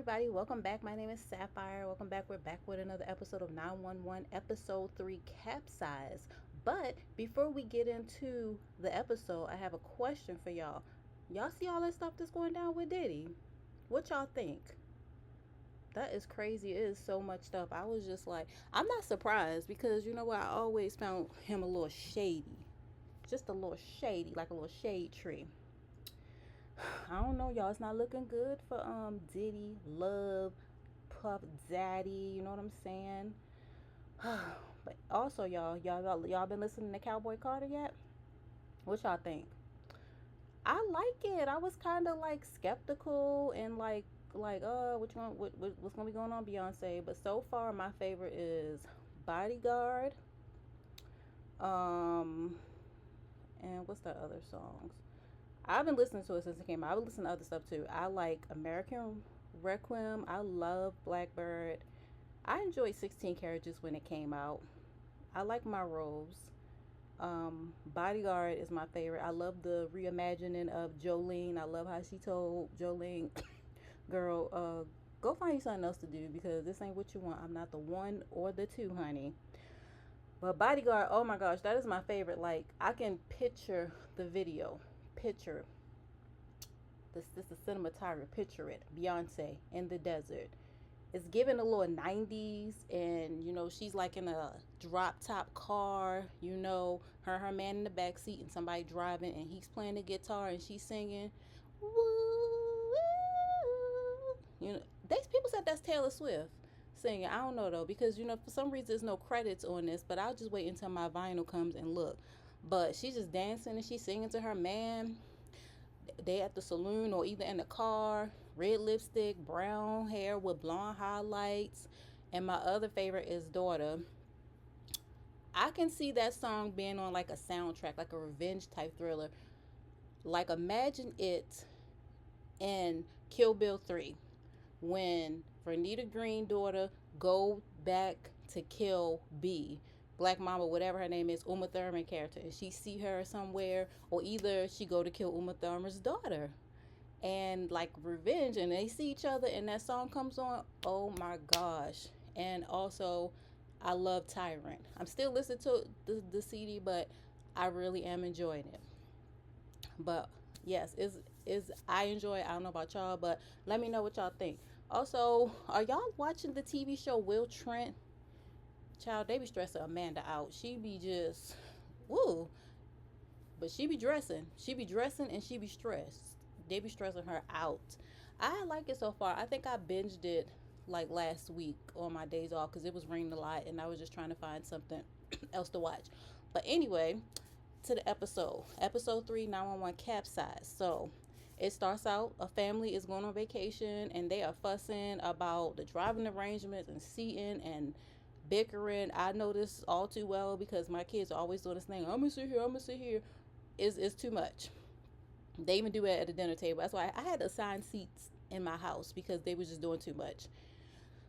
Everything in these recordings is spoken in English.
everybody, welcome back. My name is Sapphire. Welcome back. We're back with another episode of 911, episode 3, Capsize. But before we get into the episode, I have a question for y'all. Y'all see all that stuff that's going down with Diddy? What y'all think? That is crazy. It is so much stuff. I was just like, I'm not surprised because you know what? I always found him a little shady. Just a little shady, like a little shade tree. I don't know, y'all. It's not looking good for Diddy, Love, Puff Daddy. You know what I'm saying? But also, y'all been listening to Cowboy Carter yet? What y'all think? I like it. I was kind of like skeptical and what's gonna be going on, Beyonce? But so far, my favorite is Bodyguard. Um, and what's the other songs? I've been listening to it since it came out. I've been listening to other stuff too. I like American Requiem. I love Blackbird. I enjoyed 16 Carriages when it came out. I like My Rose. Bodyguard is my favorite. I love the reimagining of Jolene. I love how she told Jolene, girl, go find you something else to do because this ain't what you want. I'm not the one or the two, honey. But Bodyguard, oh my gosh, that is my favorite. Like, I can picture the video. Picture this is cinematography. Picture it, Beyonce in the desert. It's giving a little 90s, and you know she's like in a drop top car. You know her man in the back seat, and somebody driving, and he's playing the guitar, and she's singing. Woo, you know, people said that's Taylor Swift singing. I don't know though because you know for some reason there's no credits on this, but I'll just wait until my vinyl comes and look. But she's just dancing and she's singing to her man. They at the saloon or either in the car, red lipstick, brown hair with blonde highlights. And my other favorite is Daughter. I can see that song being on like a soundtrack, like a revenge type thriller. Like imagine it in Kill Bill 3 when Vernita Green daughter go back to kill B, Black Mama, whatever her name is, Uma Thurman character, and she see her somewhere, or either she go to kill Uma Thurman's daughter, and like revenge, and they see each other, and that song comes on. Oh my gosh! And also, I love Tyrant. I'm still listening to the CD, but I really am enjoying it. But yes, is I enjoy it. I don't know about y'all, but let me know what y'all think. Also, are y'all watching the TV show Will Trent? Child, they be stressing Amanda out. She be just woo. But she be dressing. She be dressing and she be stressed. They be stressing her out. I like it so far. I think I binged it like last week on my days off because it was raining a lot and I was just trying to find something else to watch. But anyway, to the episode. Episode 3, 911 Capsize. So it starts out a family is going on vacation and they are fussing about the driving arrangements and seating and bickering. I know this all too well because my kids are always doing this thing. I'm gonna sit here. I'm gonna sit here. Is too much. They even do it at the dinner table. That's why I had to assign seats in my house because they was just doing too much.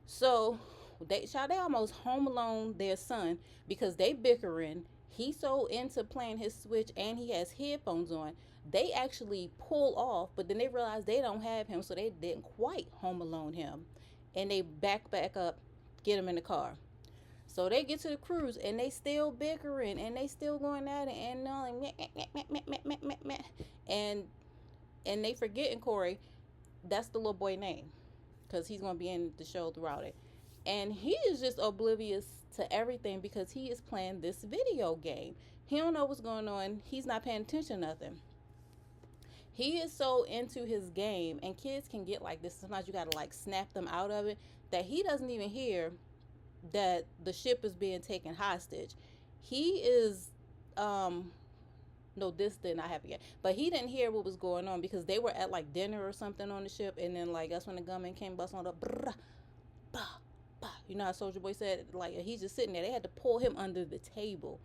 So they almost home alone their son because they bickering. He's so into playing his Switch and he has headphones on. They actually pull off, but then they realize they don't have him, so they didn't quite home alone him, and they back up, get him in the car. So they get to the cruise and they still bickering and they still going at it and like and they forgetting Corey. That's the little boy name because he's gonna be in the show throughout it. And he is just oblivious to everything because he is playing this video game. He don't know what's going on. He's not paying attention to nothing. He is so into his game, and kids can get like this. Sometimes you gotta like snap them out of it that he doesn't even hear that the ship is being taken hostage. He is no, this did not happen yet, but he didn't hear what was going on because they were at like dinner or something on the ship, and then like that's when the gunman came busting on the brah, bah, bah. You know how Soldier Boy said, like he's just sitting there. They had to pull him under the table.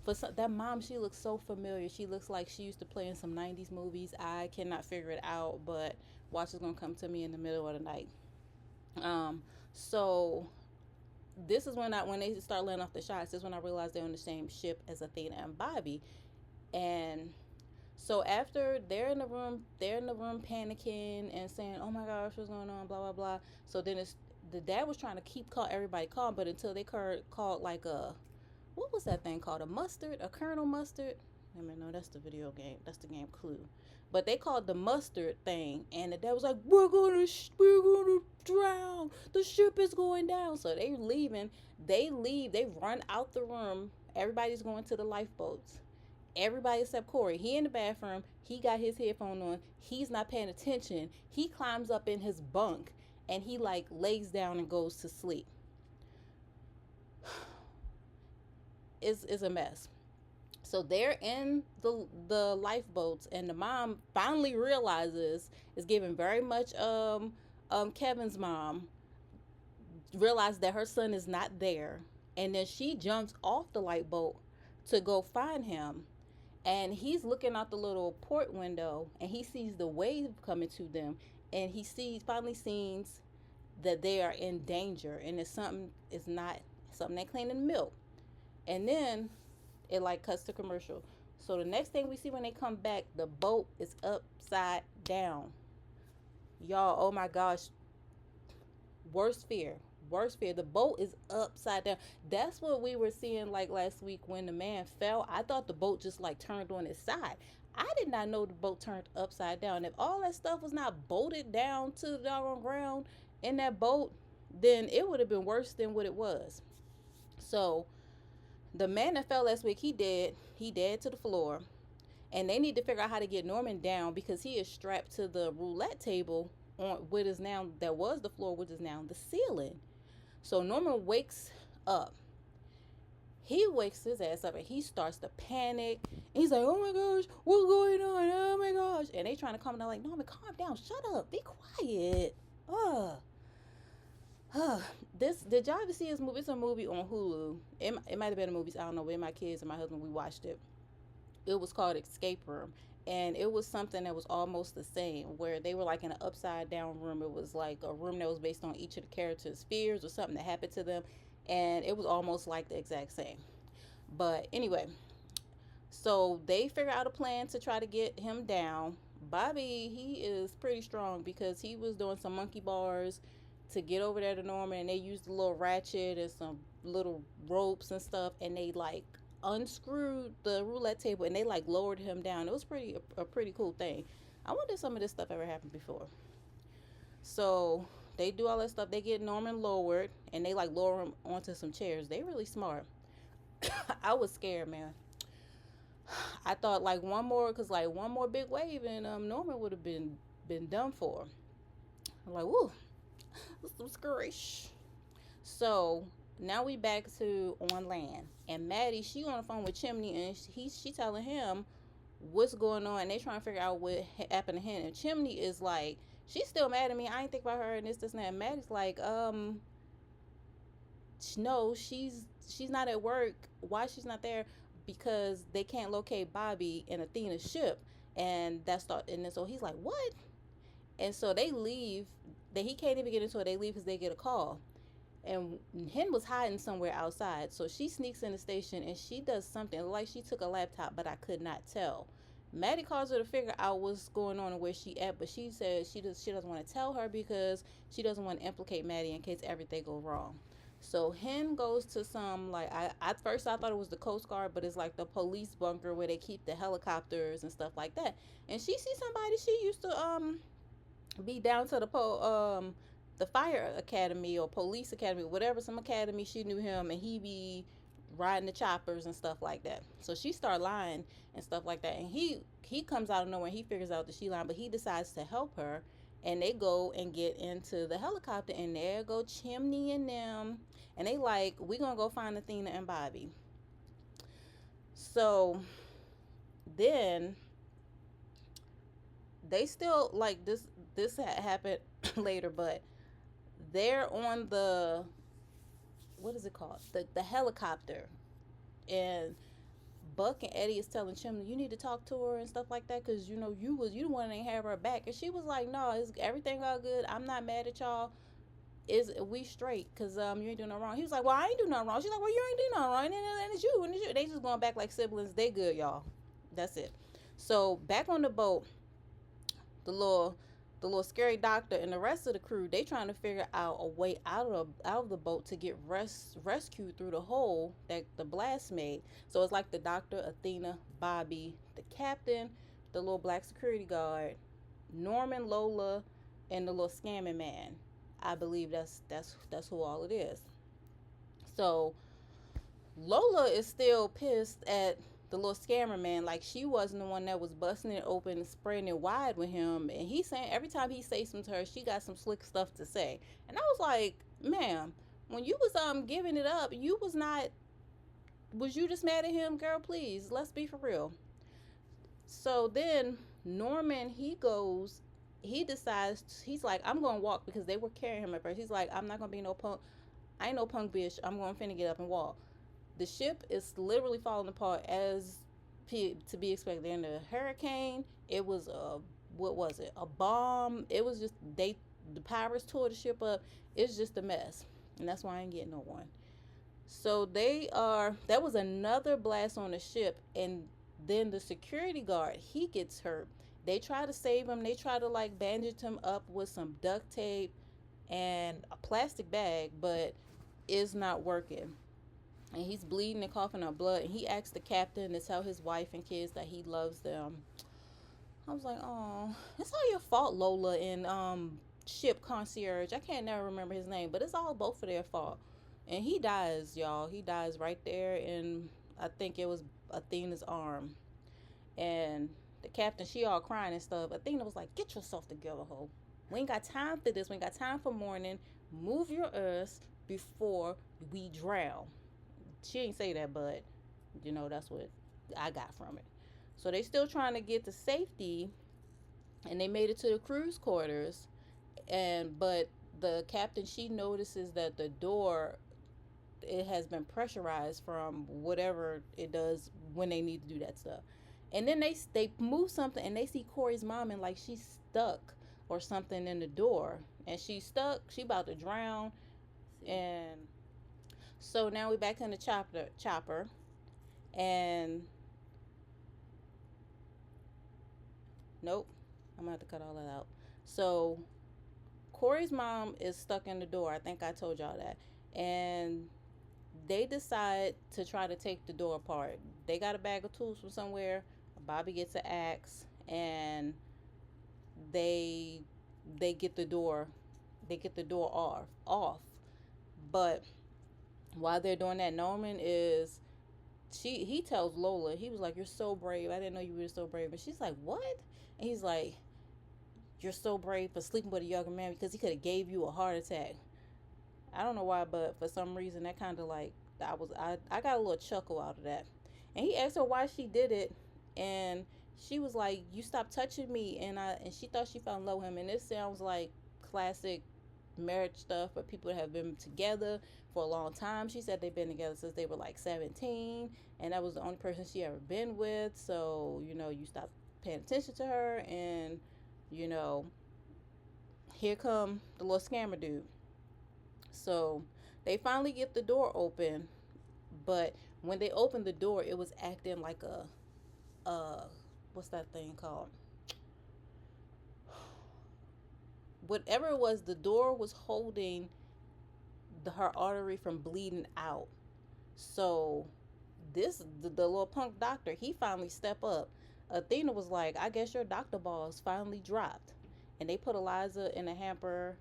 For some, that mom, she looks so familiar. She looks like she used to play in some 90s movies. I cannot figure it out, but watch is gonna come to me in the middle of the night. So this is when they start letting off the shots. This is when I realized they're on the same ship as Athena and Bobby. And So after they're in the room panicking and saying, "Oh my gosh, what's going on?" Blah blah blah. So then it's the dad was trying to keep everybody calm, but until they called like a what was that thing called? A mustard, a kernel mustard. I mean, no, that's the video game. That's the game Clue. But they called the mustard thing, and the dad was like, we're gonna drown. The ship is going down." So they leaving. They leave. They run out the room. Everybody's going to the lifeboats. Everybody except Corey. He in the bathroom. He got his headphone on. He's not paying attention. He climbs up in his bunk and he like lays down and goes to sleep. It's a mess. So they're in the lifeboats, and the mom finally realizes, is giving very much Kevin's mom realized that her son is not there, and then she jumps off the lifeboat to go find him, and he's looking out the little port window, and he sees the wave coming to them, and he finally sees that they are in danger, and it's not something they clean in milk. And then it like cuts to commercial. So the next thing we see when they come back, the boat is upside down. Y'all, oh my gosh. Worst fear. Worst fear. The boat is upside down. That's what we were seeing like last week when the man fell. I thought the boat just like turned on its side. I did not know the boat turned upside down. If all that stuff was not bolted down to the doggone ground in that boat, then it would have been worse than what it was. So the man that fell last week, he dead. He dead to the floor. And they need to figure out how to get Norman down because he is strapped to the roulette table on what is now, that was the floor, which is now the ceiling. So Norman wakes up. He wakes his ass up and he starts to panic. He's like, "Oh my gosh, what's going on? Oh my gosh." And they trying to calm down, like, "Norman, calm down. Shut up. Be quiet." This, did y'all ever see this movie? It's a movie on Hulu. It might have been a movie. I don't know. With my kids and my husband, we watched it. It was called Escape Room, and it was something that was almost the same, where they were like in an upside down room. It was like a room that was based on each of the characters' fears or something that happened to them, and it was almost like the exact same. But anyway, so they figure out a plan to try to get him down. Bobby, he is pretty strong because he was doing some monkey bars to get over there to Norman, and they used a little ratchet and some little ropes and stuff, and they like unscrewed the roulette table and they like lowered him down. It was a pretty cool thing. I wonder if some of this stuff ever happened before. So they do all that stuff. They get Norman lowered and they like lower him onto some chairs. They really smart. I was scared, man. I thought like one more big wave and Norman would have been done for. I'm like, woo, some scary. So now we back to on land, and Maddie, she on the phone with Chimney, and she telling him what's going on, and they trying to figure out what happened to him. And Chimney is like, she's still mad at me. I ain't think about her and this and that. And Maddie's like, no, she's not at work. Why she's not there? Because they can't locate Bobby and Athena's ship, and and then so he's like, what? And so they leave. That he can't even get into it. They leave because they get a call. And Hen was hiding somewhere outside. So she sneaks in the station and she does something. Like she took a laptop, but I could not tell. Maddie calls her to figure out what's going on and where she at. But she says she doesn't want to tell her because she doesn't want to implicate Maddie in case everything goes wrong. So Hen goes to some, like, at first I thought it was the Coast Guard, but it's like the police bunker where they keep the helicopters and stuff like that. And she sees somebody she used to be down to the fire academy or police academy, whatever, some academy. She knew him, and he be riding the choppers and stuff like that. So she start lying and stuff like that, and he comes out of nowhere and he figures out that she lying, but he decides to help her, and they go and get into the helicopter, and there go Chimney and them, and they like, we gonna go find Athena and Bobby. So then they still like this happened later, but they're on the, what is it called, the helicopter, and Buck and Eddie is telling Chimney, you need to talk to her and stuff like that, because you the one that ain't have her back. And she was like, no, is everything all good? I'm not mad at y'all. We straight, because you ain't doing no wrong. He was like, well, I ain't do nothing wrong. She's like, well, you ain't do nothing wrong, and it's you. They just going back like siblings. They good, y'all. That's it. So back on the boat, the little the little scary doctor and the rest of the crew, they trying to figure out a way out of the boat to get rescued through the hole that the blast made. So it's like the doctor, Athena, Bobby, the captain, the little black security guard, Norman, Lola, and the little scamming man. I believe that's who all it is. So Lola is still pissed at the little scammer man. Like, she wasn't the one that was busting it open and spreading it wide with him. And he's saying every time he says something to her, she got some slick stuff to say. And I was like, ma'am, when you was giving it up, you was not, was you just mad at him, girl? Please, let's be for real. So then Norman, he decides, he's like, I'm gonna walk, because they were carrying him at first. He's like, I'm not gonna be no punk. I ain't no punk bitch. I'm gonna finna get up and walk. The ship is literally falling apart, as to be expected. In the hurricane, it was what was it? A bomb. It was just, the pirates tore the ship up. It's just a mess, and that's why I ain't getting no one. So that was another blast on the ship, and then the security guard, he gets hurt. They try to save him. They try to like bandage him up with some duct tape and a plastic bag, but it's not working. And he's bleeding and coughing up blood. And he asks the captain to tell his wife and kids that he loves them. I was like, oh, it's all your fault, Lola and ship concierge. I can't never remember his name, but it's all both of their fault. And he dies, y'all. He dies right there, and I think it was Athena's arm. And the captain, she all crying and stuff. Athena was like, get yourself together, ho. We ain't got time for this. We ain't got time for mourning. Move your ass before we drown. She ain't say that, but that's what I got from it. So they still trying to get to safety, and they made it to the crew's quarters. But the captain, she notices that the door, it has been pressurized from whatever it does when they need to do that stuff. And then they move something, and they see Corey's mom, and like she's stuck or something in the door, and she's stuck. She about to drown. And so now we back in the chopper, and nope, I'm gonna have to cut all that out. So Corey's mom is stuck in the door. I think I told y'all that. And they decide to try to take the door apart. They got a bag of tools from somewhere. Bobby gets an axe, and they get the door off. But while they're doing that, Norman is he tells Lola, he was like, you're so brave. I didn't know you were so brave. And she's like, what? And he's like, you're so brave for sleeping with a younger man, because he could have gave you a heart attack. I don't know why, but for some reason that kind of like, I got a little chuckle out of that. And he asked her why she did it, and she was like, you stopped touching me. And she thought she fell in love with him. And this sounds like classic marriage stuff for people that have been together for a long time. She said they've been together since they were like 17, and that was the only person she ever been with. So you stop paying attention to her, and here come the little scammer dude. So they finally get the door open, but when they opened the door, it was acting like a what's that thing called? Whatever it was, the door was holding her artery from bleeding out. So the little punk doctor, he finally stepped up. Athena was like, I guess your doctor balls finally dropped. And they put Eliza in a hamper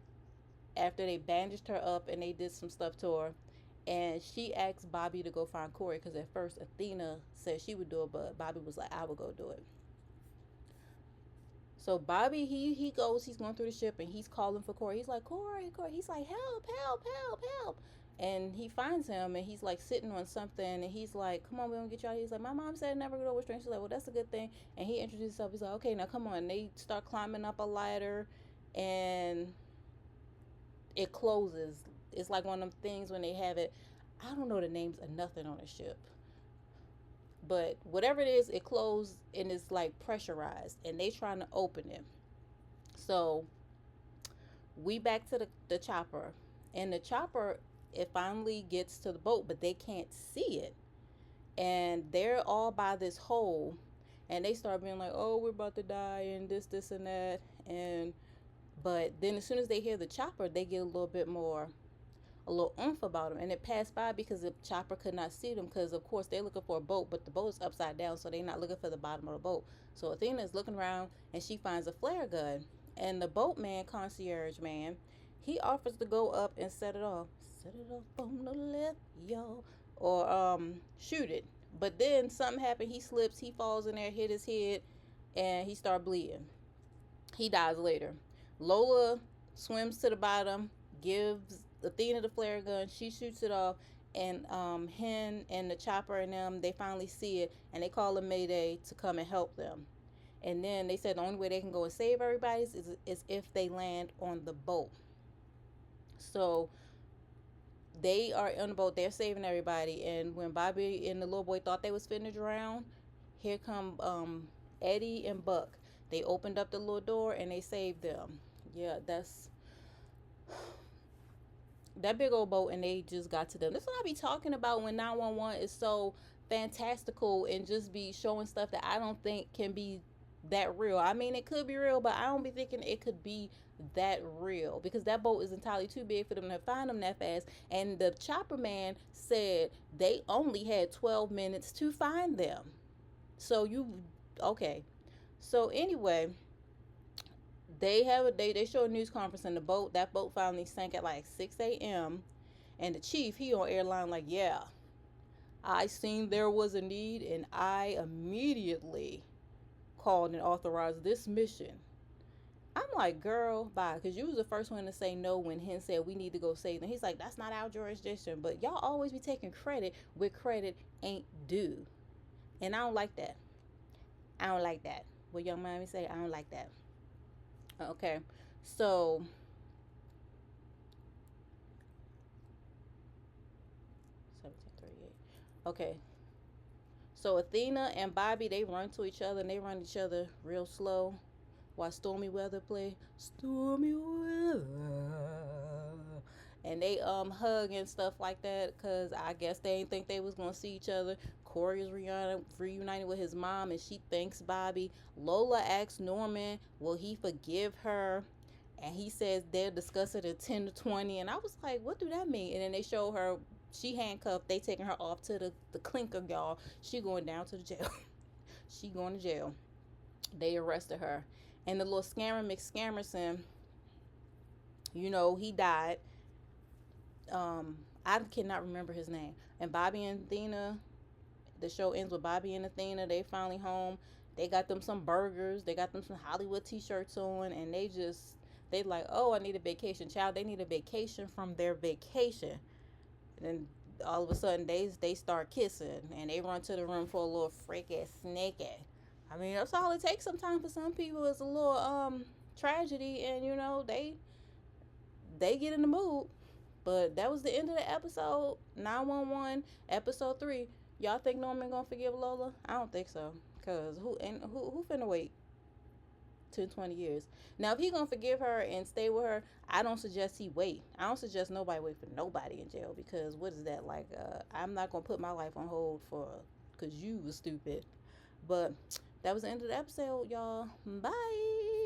after they bandaged her up, and they did some stuff to her. And she asked Bobby to go find Corey, because at first Athena said she would do it, but Bobby was like, I will go do it. So Bobby, he goes, he's going through the ship, and he's calling for Corey. He's like, Corey. He's like, help, help, help, help. And he finds him, and he's like sitting on something, and he's like, come on, we're gonna get you out. He's like, my mom said never go with strangers. She's like, well, that's a good thing. And he introduces himself. He's like, okay, now come on. They start climbing up a ladder, and it closes. It's like one of them things when they have it. I don't know the names of nothing on a ship, but whatever it is, it closed, and it's like pressurized, and they trying to open it. So we back to the chopper, and the chopper, it finally gets to the boat, but they can't see it, and they're all by this hole. and they start being like, oh, we're about to die and this and that. And but then as soon as they hear the chopper, they get a little bit more, a little oomph about them, and it passed by because the chopper could not see them, because of course they're looking for a boat, but the boat is upside down, so they're not looking for the bottom of the boat. So Athena is looking around and she finds a flare gun, and the boatman, concierge man, he offers to go up and set it off on the left, y'all, or shoot it. But then something happened. He slips, he falls in there, hit his head, and he start bleeding. He dies later. Lola swims to the bottom, gives Athena the flare gun. She shoots it off, and Hen and the chopper and them, they finally see it, and they call a Mayday to come and help them. And then they said the only way they can go and save everybody is if they land on the boat. So they are on the boat. They're saving everybody. And when Bobby and the little boy thought they was finna drown, here come Eddie and Buck. They opened up the little door and they saved them. Yeah, that's that big old boat, and they just got to them. That's what I be talking about when 911 is so fantastical and just be showing stuff that I don't think can be that real. I mean, it could be real, but I don't be thinking it could be that real, because that boat is entirely too big for them to find them that fast. And the chopper man said they only had 12 minutes to find them. So you okay. So anyway, they show a news conference in the boat. That boat finally sank at like 6 a.m. And the chief, he on airline like, yeah, I seen there was a need and I immediately called and authorized this mission. I'm like, girl, bye, because you was the first one to say no when Hen said we need to go save them. He's like, that's not our jurisdiction. But y'all always be taking credit where credit ain't due. And I don't like that. I don't like that. What young mommy say, I don't like that. Okay. So 1738. Okay. So Athena and Bobby, they run to each other, and they run each other real slow while Stormy Weather play Stormy Weather. And they hug and stuff like that, because I guess they didn't think they was gonna see each other. Corey is reunited with his mom, and she thanks Bobby. Lola asks Norman, will he forgive her? And he says they'll discuss it at 10 to 20. And I was like, what do that mean? And then they show her, she handcuffed, they taking her off to the clinker, y'all. She going down to the jail. She going to jail. They arrested her. And the little scammer McScammerson, he died. I cannot remember his name. And Bobby and Athena, the show ends with Bobby and Athena. They finally home. They got them some burgers. They got them some Hollywood t-shirts on, and they like, oh, I need a vacation, child. They need a vacation from their vacation. And then all of a sudden they start kissing, and they run to the room for a little freaky sneaky. I mean, that's all it takes sometimes for some people, is a little tragedy, and they get in the mood. But that was the end of the episode. 911 episode 3. Y'all think Norman gonna forgive Lola? I don't think so. Cause who finna wait 10, 20 years? Now if he gonna forgive her and stay with her, I don't suggest he wait. I don't suggest nobody wait for nobody in jail, because what is that like? I'm not gonna put my life on hold cause you was stupid. But that was the end of the episode, y'all. Bye.